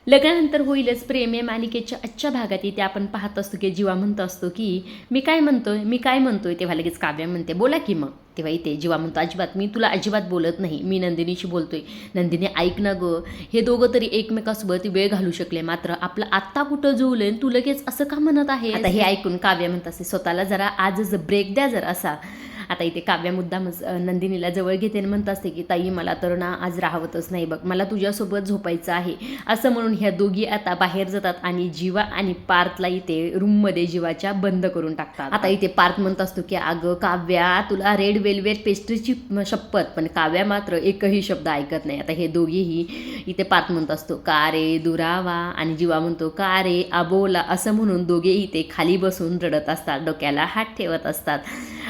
लग्नानंतर होईलच प्रेम या मालिकेच्या आजच्या भागात इथे आपण पाहत असतो की जीवा म्हणत असतो की मी काय म्हणतोय तेव्हा लगेच काव्य म्हणते बोला की मग. तेव्हा इथे जीवा म्हणतो अजिबात मी तुला अजिबात बोलत नाही, मी नंदिनीशी बोलतोय. नंदिनी ऐक ना गं, हे दोघं तरी एकमेकासोबत वेळ घालू शकले, मात्र आपलं आत्ता कुठं जुळलंय तू लगेच असं का म्हणत आहे. आता हे ऐकून काव्य म्हणत असते स्वतःला जरा आजच ब्रेक द्या जर असा. आता इथे काव्या मुद्दामच नंदिनीला जवळ घेते आणि म्हणत असते की ताई मला तर ना आज राहवतच नाही बघ, मला तुझ्यासोबत झोपायचं आहे. असं म्हणून ह्या दोघी आता बाहेर जातात आणि जीवा आणि पार्थला इथे रूममध्ये जीवाच्या बंद करून टाकतात. आता इथे पार्थ म्हणत असतो की अगं काव्या तुला रेड वेल्वेट पेस्ट्रीची शपथ, पण काव्या मात्र एकही शब्द ऐकत नाही. आता हे दोघेही इथे पार्थ म्हणत असतो का रे दुरावा आणि जीवा म्हणतो का रे अबोला, असं म्हणून दोघे इथे खाली बसून रडत असतात, डोक्याला हात ठेवत असतात.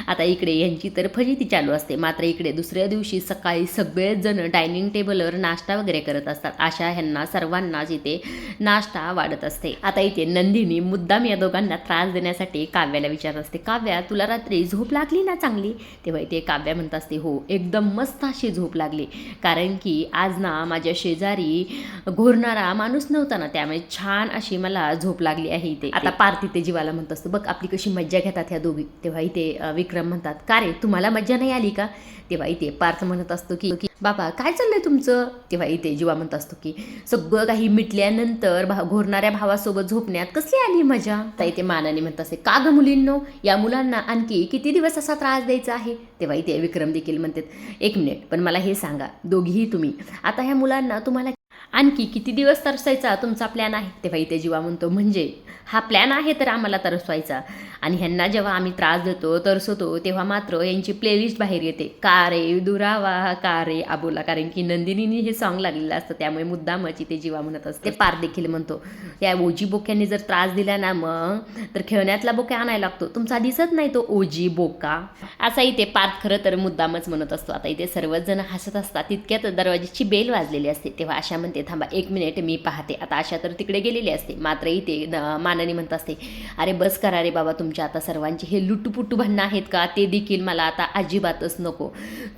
आता इकडे यांची तर फजिती चालू असते. मात्र इकडे दुसऱ्या दिवशी सकाळी सगळेच जण डायनिंग टेबलवर नाश्ता वगैरे करत असतात. अशा ह्यांना सर्वांनाच इथे नाश्ता वाढत असते. आता इथे नंदिनी मुद्दाम या दोघांना त्रास देण्यासाठी काव्याला विचारत असते काव्या तुला रात्री झोप लागली ना चांगली. तेव्हा इथे काव्या म्हणत असते हो एकदम मस्त अशी झोप लागली, कारण की आज ना माझ्या शेजारी घोरणारा माणूस नव्हता ना, त्यामुळे छान अशी मला झोप लागली आहे इथे. आता पार्थ इथे जीवाला म्हणत असतो बघ आपली कशी मज्जा घेतात ह्या दोघी. तेव्हा इथे विक्रम म्हणतात का रे तुम्हाला मज्जा नाही आली का. तेव्हा इथे पार्थ म्हणत असतो की बाबा काय चाललंय तुमचं. तेव्हा इथे जीवा म्हणत असतो की सगळं काही मिटल्यानंतर घोरणाऱ्या भावासोबत झोपण्यात कसली आली मजा. तर इथे मानाने म्हणत असते का ग मुलींनो, या मुलांना आणखी किती दिवस असा त्रास द्यायचा आहे. तेव्हा इथे विक्रम देखील म्हणतात एक मिनिट पण मला हे सांगा दोघीही तुम्ही, आता ह्या मुलांना तुम्हाला आणखी किती दिवस तरसायचा तुमचा प्लॅन आहे. तेव्हा इथे जीवा म्हणतो म्हणजे हा प्लॅन आहे तर आम्हाला तरसवायचा, आणि ह्यांना जेव्हा आम्ही त्रास देतो तरसवतो तेव्हा मात्र यांची प्लेलिस्ट बाहेर येते का रे दुरावा का रे आबोला, कारण की नंदिनीने हे सॉन्ग लागलेलं असतं त्यामुळे मुद्दामच इथे जीवा म्हणत असते. पार्थ देखील म्हणतो या ओजी बोक्याने जर त्रास दिला ना मग तर खेळण्यातला बोक्या आणायला लागतो, तुमचा दिसत नाही तो ओजी बोका, असा इथे पार्थ खरं तर मुद्दामच म्हणत असतो. आता इथे सर्वच जण हसत असतात तितक्यात दरवाजाची बेल वाजलेली असते. तेव्हा आशा म्हणते थांबा एक मिनिट मी पाहते. आता आशा तर तिकडे गेलेली असते, मात्र इथे मानाने म्हणत असते अरे बस करा रे बाबा तुमच्या आता सर्वांचे हे लुटूपुटू भांडणं आहेत का, ते देखील मला आता अजिबातच नको.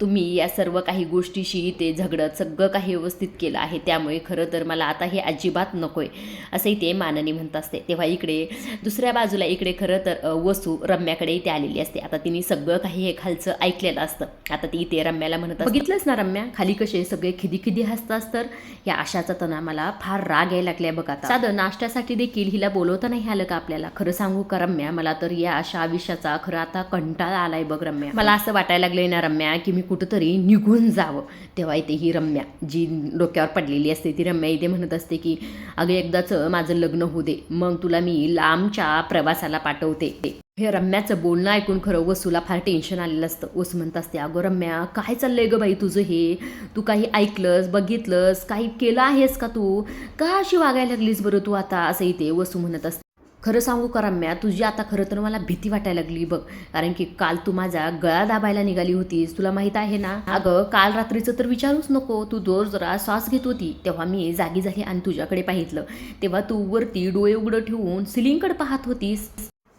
तुम्ही या सर्व काही गोष्टीशी ते झगडत सगळं काही व्यवस्थित केलं आहे, त्यामुळे खरं तर मला आता हे अजिबात नकोय असंही ते मानाने म्हणत असते. तेव्हा इकडे दुसऱ्या बाजूला इकडे खरं तर वसू रम्याकडे इथे आलेली असते. आता तिने सगळं काही हे खालचं ऐकलेलं असतं. आता ती इथे रम्याला म्हणत बघितलंच ना रम्या खाली कसे सगळे खिदी हसतात, तर या आशाचा तना मला फार राग यायला लागलाय बघा. साधं नाश्त्यासाठी देखील हिला बोलवता नाही आलं का आपल्याला. खरं सांगू का रम्या मला तर या अशा आयुष्याचा खरं आता कंटाळा आलाय बघ रम्या, मला असं वाटायला लागलंय ना रम्या की मी कुठंतरी निघून जावं. तेव्हा इथे ही रम्या जी डोक्यावर पडलेली असते ती रम्या इथे म्हणत असते की अगं एकदाच माझं लग्न होऊ दे मग तुला मी लांबच्या प्रवासाला पाठवते. हे रम्याचं बोलणं ऐकून खरं वसूला फार टेन्शन आलेलं असतं. वसू म्हणत असते अगं रम्या काय चाललंय ग बाई तुझं हे, तू काही ऐकलंस बघितलंस काही केलं आहेस का, तू का अशी वागायला लागलीस बरं तू आता, असं इथे वसू म्हणत असते. खरं सांगू का रम्या तुझी आता खरं तर मला भीती वाटायला लागली बघ, कारण की काल तू माझा गळा दाबायला निघाली होतीस तुला माहित आहे ना. अगं काल रात्रीचं तर विचारूच नको, तू जोर जरा श्वास घेत होती तेव्हा मी जागी झाली आणि तुझ्याकडे पाहितलं तेव्हा तू वरती डोळे उघडं ठेवून सिलिंगकडे पाहत होतीस.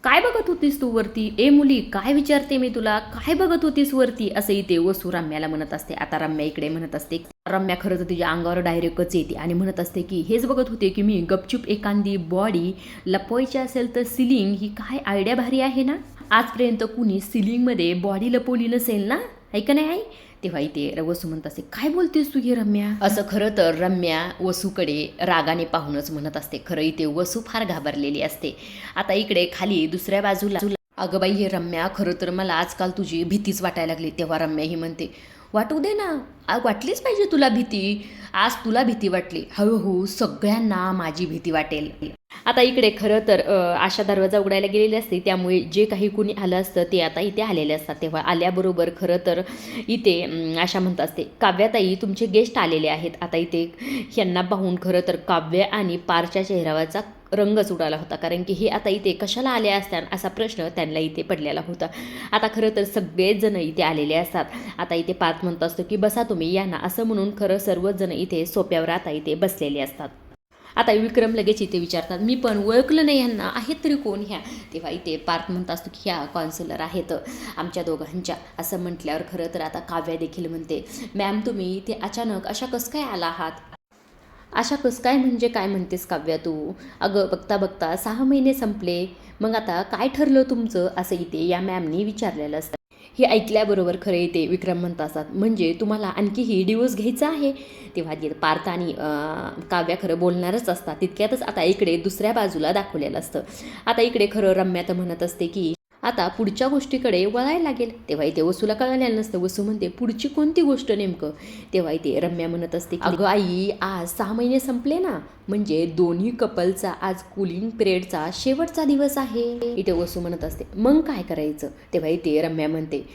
काय बघत होतीस तू वरती, ए मुली काय विचारते मी तुला, काय बघत होतीस वरती, असं इथे वसू रम्याला म्हणत असते. आता रम्या इकडे म्हणत असते रम्या खरं तर तिच्या अंगावर डायरेक्टच येते आणि म्हणत असते की हेच बघत होते की मी गपचूप एखादी बॉडी लपवायची असेल तर सिलिंग ही काय आयडिया भारी आहे ना, आजपर्यंत कुणी सिलिंगमध्ये बॉडी लपवली नसेल ना, ऐका नाही आई. तेव्हा इथे वसू म्हणत असते काय बोलतेस तू हे रम्या, असं खरं तर रम्या वसूकडे रागाने पाहूनच म्हणत असते. खरं इथे वसू फार घाबरलेली असते. आता इकडे खाली दुसऱ्या बाजूला अगं बाई हे रम्या खरं तर मला आजकाल तुझी भीतीच वाटायला लागली. तेव्हा रम्या ही म्हणते वाटू दे ना, वाटलीच पाहिजे तुला भीती, आज तुला भीती वाटली हळूहळू सगळ्यांना माझी भीती वाटेल. आता इकडे खरं तर आशा दरवाजा उघडायला गेलेली असते, त्यामुळे जे काही कुणी आलं असतं ते आता इथे आलेले असतात. तेव्हा आल्याबरोबर खरं तर इथे आशा म्हणत असते काव्याताई तुमचे गेस्ट आलेले आहेत. आता इथे ह्यांना पाहून खरं तर काव्य आणि पारच्या चेहऱ्यावरचा रंगच उडाला होता, कारण की हे आता इथे कशाला आले असतात असा प्रश्न त्यांना इथे पडलेला होता. आता खरं तर सगळेच जण इथे आलेले असतात. आता इथे पार्थ म्हणत असतो की बसा तुम्ही या ना, असं म्हणून खरं सर्वच जण इथे सोप्यावर आता इथे बसलेले असतात. आता विक्रम लगेच इथे विचारतात मी पण ओळखलं नाही ह्यांना, आहेत तरी कोण ह्या. तेव्हा इथे पार्थ म्हणत असतो की ह्या काउन्सिलर आहेत आमच्या दोघांच्या. असं म्हटल्यावर खरं तर आता काव्या देखील म्हणते मॅम तुम्ही इथे अचानक अशा कसं काय आला आहात. अशा कसं काय म्हणजे काय म्हणतेस काव्या तू? अगं बघता बघता 6 महिने संपले, मग आता काय ठरलं तुमचं? असं इथे या मॅमनी विचारलेलं असतं. हे ऐकल्याबरोबर खरं इथे विक्रम म्हणत असतात, म्हणजे तुम्हाला आणखीही डिवोर्स घ्यायचा आहे? तेव्हा पार्थ आणि काव्या खरं बोलणारच असतात. तितक्यातच आता इकडे दुसऱ्या बाजूला दाखवलेलं असतं. आता इकडे खरं रम्या तर म्हणत असते की आता पुढच्या गोष्टीकडे वळायला लागेल. तेव्हा इथे वसूला कळालेलं नसतं. वसू म्हणते पुढची कोणती गोष्ट नेमकं? तेव्हा इथे रम्या म्हणत असते की अगं आई, आज 6 महिने संपले ना, म्हणजे दोन्ही कपलचा आज कूलिंग पिरियडचा शेवटचा दिवस आहे. इथे वसू म्हणत असते मग काय करायचं? तेव्हा इथे रम्या म्हणते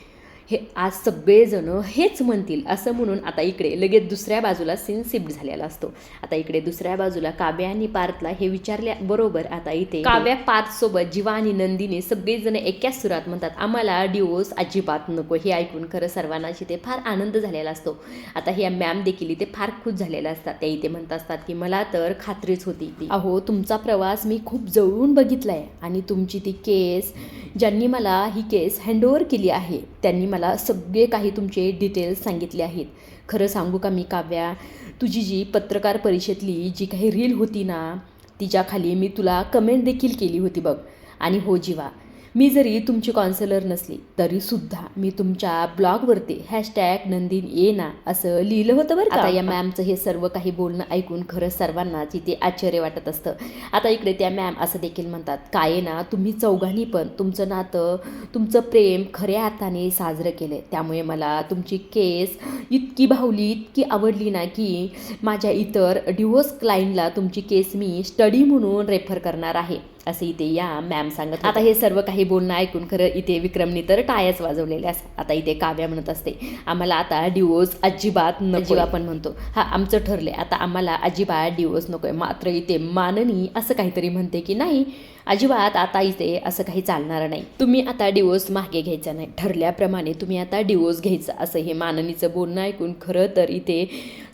हे आज सगळेजण हेच म्हणतील असं म्हणून आता इकडे लगेच दुसऱ्या बाजूला सीन शिफ्ट झालेला असतो. आता इकडे दुसऱ्या बाजूला काव्या आणि पार्थला हे विचारल्याबरोबर आता इथे काव्या पार्थसोबत जीवा आणि नंदिनी सगळेजण एकाच सुरात म्हणतात आम्हाला डिवोर्स अजिबात नको. हे ऐकून खरं सर्वांनाच इथे फार आनंद झालेला असतो. आता ह्या मॅम देखील इथे फार खुश झालेल्या असतात. त्या इथे म्हणत असतात की मला तर खात्रीच होती, अहो तुमचा प्रवास मी खूप जवळून बघितलाय आणि तुमची ती केस, ज्यांनी मला ही केस हँडओव्हर केली आहे त्यांनी मला सगळे काही तुमचे डिटेल्स सांगितले आहेत. खरं सांगू का मी काव्या, तुझी जी पत्रकार परिषदेतली जी काही रील होती ना, तिच्याखाली मी तुला कमेंट देखील केली होती बघ. आणि हो जीवा, मी जरी तुमची काउन्सिलर नसली तरीसुद्धा मी तुमच्या ब्लॉगवरती हॅशटॅग नंदिन ये ना असं लिहिलं होतं बरं का. आता या मॅमचं हे सर्व काही बोलणं ऐकून खरं सर्वांनाच इथे आश्चर्य वाटत असतं. आता इकडे त्या मॅम असं देखील म्हणतात काय ना, तुम्ही चौघांनी पण तुमचं नातं, तुमचं प्रेम खऱ्या अर्थाने साजरं केलं. त्यामुळे मला तुमची केस इतकी भावली, इतकी आवडली ना की माझ्या इतर डिवोर्स क्लायंटला तुमची केस मी स्टडी म्हणून रेफर करणार आहे असे इथे या मॅम सांगत. आता हे सर्व काही बोलणं ऐकून खरं इथे विक्रमनी तर टाळ्याच वाजवलेल्या असतात. आता इथे काव्या म्हणत असते आम्हाला आता डिवोर्स अजिबात नको. जीवा पण म्हणतो हा आमचं ठरलंय, आता आम्हाला अजिबात डिवोर्स नकोय. मात्र इथे माननी असं काहीतरी म्हणते की नाही अजिबात आता इथे असं काही चालणार नाही, तुम्ही आता डिवोर्स मागे घ्यायचा नाही, ठरल्याप्रमाणे तुम्ही आता डिवोर्स घ्यायचा. असं हे माननीचं बोलणं ऐकून खरं तर इथे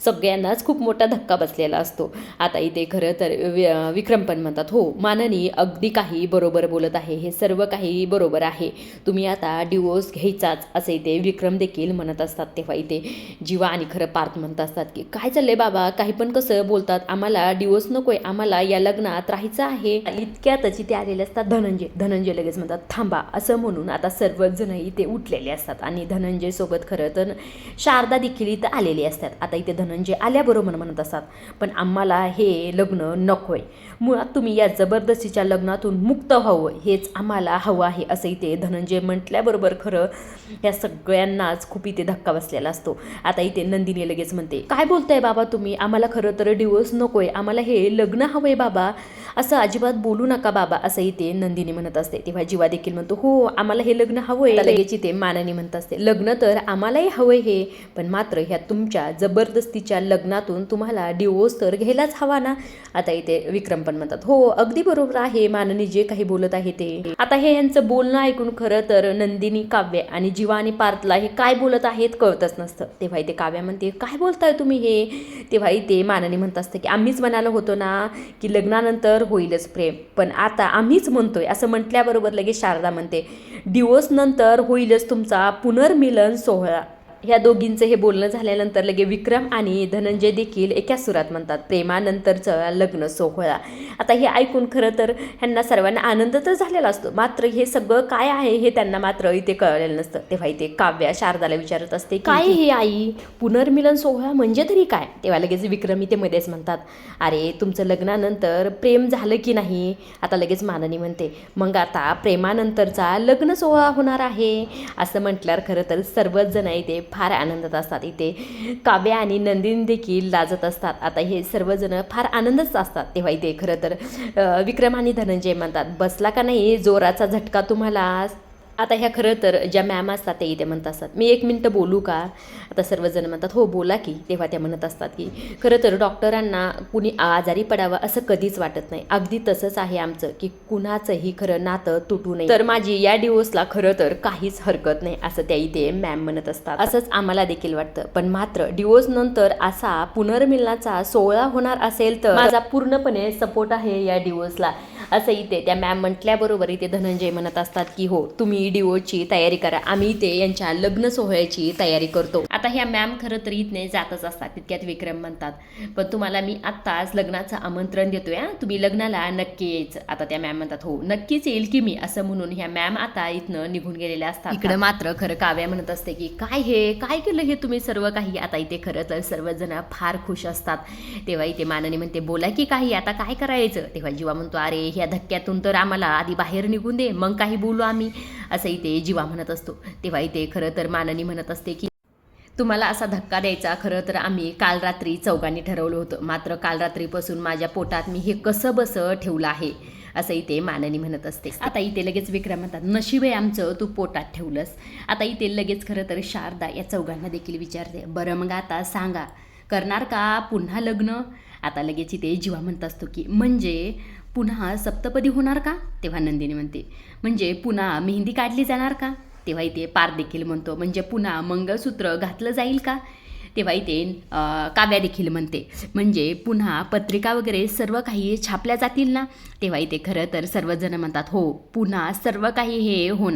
सगळ्यांनाच खूप मोठा धक्का बसलेला असतो. आता इथे खरं तर विक्रम पण म्हणतात हो माननी अगदी काही बरोबर बोलत आहे, हे सर्व काही बरोबर आहे, तुम्ही आता डिवोर्स घ्यायचाच असं इथे विक्रम देखील म्हणत असतात. तेव्हा इथे जीवा आणि खरं पार्थ म्हणत असतात की काय चाललंय बाबा, काही पण कसं बोलतात, आम्हाला डिवोर्स नकोय, आम्हाला या लग्नात राहायचं आहे. इतक्यातच इथे आलेले असतात धनंजय लगेच म्हणतात थांबा असं म्हणून आता सर्वच जण इथे उठलेले असतात आणि धनंजय सोबत खरं तर शारदा देखील इथं आलेली असतात. आता इथे धनंजय आल्याबरोबर म्हणत असतात पण आम्हाला हे लग्न नकोय, मुळात तुम्ही या जबरदस्तीच्या लग्नातून मुक्त व्हावं हेच आम्हाला हवं आहे असं इथे धनंजय म्हटल्याबरोबर खरं या सगळ्यांनाच खूप इथे धक्का बसलेला असतो. आता इथे नंदिनी लगेच म्हणते काय बोलताय बाबा तुम्ही, आम्हाला खरं तर डिवोर्स नकोय, आम्हाला हे लग्न हवंय बाबा, असं अजिबात बोलू नका बाबा असं इथे नंदिनी म्हणत असते. तेव्हा जीवा देखील म्हणतो हो आम्हाला हे लग्न हवंय. लगेच इथे माननी म्हणत असते लग्न तर आम्हालाही हवंय हे, पण मात्र ह्या तुमच्या जबरदस्तीच्या लग्नातून तुम्हाला डिवोर्स तर घ्यायलाच हवा ना. आता इथे विक्रम पण म्हणतात हो अगदी बरोबर आहे माननी जे काही बोलत आहे ते. आता हे यांचं बोलणं ऐकून खरं तर नंदिनी, काव्य आणि जीवा आणि पार्थला हे काय बोलत आहेत कळतच नसतं. तेव्हा इथे काव्या म्हणते काय बोलताय तुम्ही हे. तेव्हा इथे माननी म्हणत असतं की आम्हीच म्हणालो होतो ना की लग्नानंतर होईलच प्रेम, पण आता आम्हीच म्हणतोय असं म्हटल्याबरोबर लगेच शारदा म्हणते डिवोर्स नंतर होईलच तुमचा पुनर्मिलन सोहळा. ह्या दोघींचं हे बोलणं झाल्यानंतर लगे विक्रम आणि धनंजय देखील एकाच सुरात म्हणतात प्रेमानंतरचं लग्न सोहळा. आता हे ऐकून खरं तर ह्यांना सर्वांना आनंद तर झालेला असतो, मात्र हे सगळं काय आहे हे त्यांना मात्र इथे कळलेलं नसतं. तेव्हा इथे काव्या शारदाला विचारत असते काय हे आई, पुनर्मिलन सोहळा म्हणजे तरी काय. तेव्हा लगेच विक्रम इथे मध्येच म्हणतात अरे तुमचं लग्नानंतर प्रेम झालं की नाही. आता लगेच माननी म्हणते मग आता प्रेमानंतरचा लग्न सोहळा होणार आहे असं म्हटल्यावर खरं तर सर्वच जण इथे फार आनंदात असतात. इथे काव्या आणि नंदिनी देखील लाजत असतात. आता हे सर्वजण फार आनंदच असतात. तेव्हा इथे खरं तर विक्रम आणि धनंजय म्हणतात बसला का नाही जोराचा झटका तुम्हाला. आता ह्या खरं तर ज्या मॅम असतात ते इथे म्हणत असतात मी 1 मिनिट बोलू का. आता सर्वजण म्हणतात हो बोला की. तेव्हा त्या म्हणत असतात की खरं तर डॉक्टरांना कुणी आजारी पडावं असं कधीच वाटत नाही, अगदी तसंच आहे आमचं की कुणाचंही खरं नातं तुटू नये, तर माझी या डिवोर्सला खरं तर काहीच हरकत नाही असं त्या इथे मॅम म्हणत असतात. असंच आम्हाला देखील वाटतं, पण मात्र डिवोर्स नंतर असा पुनर्मिलनाचा सोहळा होणार असेल तर माझा पूर्णपणे सपोर्ट आहे या डिवोर्सला. असं इथे त्या मॅम म्हटल्याबरोबर इथे धनंजय म्हणत असतात की हो तुम्ही डिओची तयारी करा, आम्ही इथे यांच्या लग्न सोहळ्याची तयारी करतो. आता ह्या मॅम खरं तर इथने जातच असतात. तितक्यात विक्रम म्हणतात पण तुम्हाला मी आत्ताच लग्नाचं आमंत्रण देतोय, तुम्ही लग्नाला नक्की यायचं. आता त्या मॅम म्हणतात हो नक्कीच येईल की मी, असं म्हणून ह्या मॅम आता इथनं निघून गेलेल्या असतात. इकडं मात्र खरं काव्या म्हणत असते की काय हे काय केलं हे तुम्ही सर्व काही. आता इथे खरं तर सर्वजण फार खुश असतात. तेव्हा इथे माननी म्हणते बोला की काही, आता काय करायचं. तेव्हा जीवा म्हणतो अरे ह्या धक्क्यातून तर आम्हाला आधी बाहेर निघून दे मग काही बोलू आम्ही, असं इथे जीवा म्हणत असतो. तेव्हा इथे खरं तर माननी म्हणत असते की तुम्हाला असा धक्का द्यायचा खरं तर आम्ही काल रात्री चौघांनी ठरवलं होतं, मात्र काल रात्रीपासून माझ्या पोटात मी हे कसं बसं ठेवलं आहे, असं इथे माननी म्हणत असते. आता इथे लगेच विक्रम म्हणतात नशीब आहे आमचं तू पोटात ठेवलंस. आता इथे लगेच खरं तर शारदा या चौघांना देखील विचारते बरं मग आता सांगा करणार का पुन्हा लग्न. आता लगेच इथे जीवा म्हणत असतो की म्हणजे पुन्हा सप्तपदी होणार का. तेव्हा नंदिनी म्हणते म्हणजे पुन्हा मेहंदी काढली जाणार का. तेव्हा इथे पार देखील म्हणतो म्हणजे पुन्हा मंगळसूत्र घातलं जाईल का. तेव्हा इथे काव्या देखील म्हणते म्हणजे पुन्हा पत्रिका वगैरे सर्व काही छापल्या जातील ना. तेव्हा इथे खरं तर सर्वजण म्हणतात हो पुन्हा सर्व काही हे होणार.